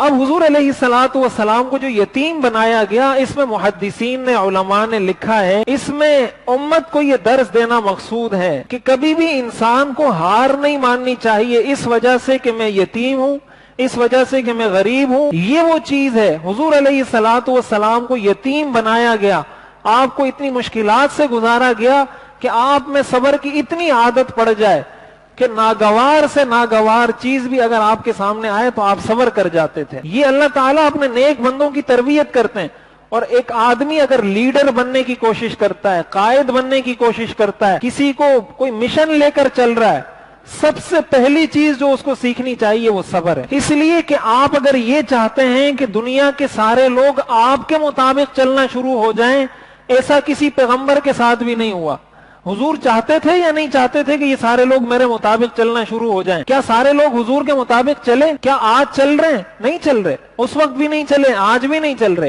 اب حضور علیہ الصلوۃ والسلام کو جو یتیم بنایا گیا، اس میں محدثین نے، علماء نے لکھا ہے، اس میں امت کو یہ درس دینا مقصود ہے کہ کبھی بھی انسان کو ہار نہیں ماننی چاہیے اس وجہ سے کہ میں یتیم ہوں، اس وجہ سے کہ میں غریب ہوں۔ یہ وہ چیز ہے، حضور علیہ الصلوۃ والسلام کو یتیم بنایا گیا، آپ کو اتنی مشکلات سے گزارا گیا کہ آپ میں صبر کی اتنی عادت پڑ جائے کہ ناگوار سے ناگوار چیز بھی اگر آپ کے سامنے آئے تو آپ صبر کر جاتے تھے۔ یہ اللہ تعالیٰ اپنے نیک بندوں کی تربیت کرتے ہیں۔ اور ایک آدمی اگر لیڈر بننے کی کوشش کرتا ہے، قائد بننے کی کوشش کرتا ہے، کسی کو کوئی مشن لے کر چل رہا ہے، سب سے پہلی چیز جو اس کو سیکھنی چاہیے وہ صبر ہے۔ اس لیے کہ آپ اگر یہ چاہتے ہیں کہ دنیا کے سارے لوگ آپ کے مطابق چلنا شروع ہو جائیں، ایسا کسی پیغمبر کے ساتھ بھی نہیں ہوا۔ حضور چاہتے تھے یا نہیں چاہتے تھے کہ یہ سارے لوگ میرے مطابق چلنا شروع ہو جائیں؟ کیا سارے لوگ حضور کے مطابق چلے؟ کیا آج چل رہے ہیں؟ نہیں چل رہے، اس وقت بھی نہیں چلے، آج بھی نہیں چل رہے۔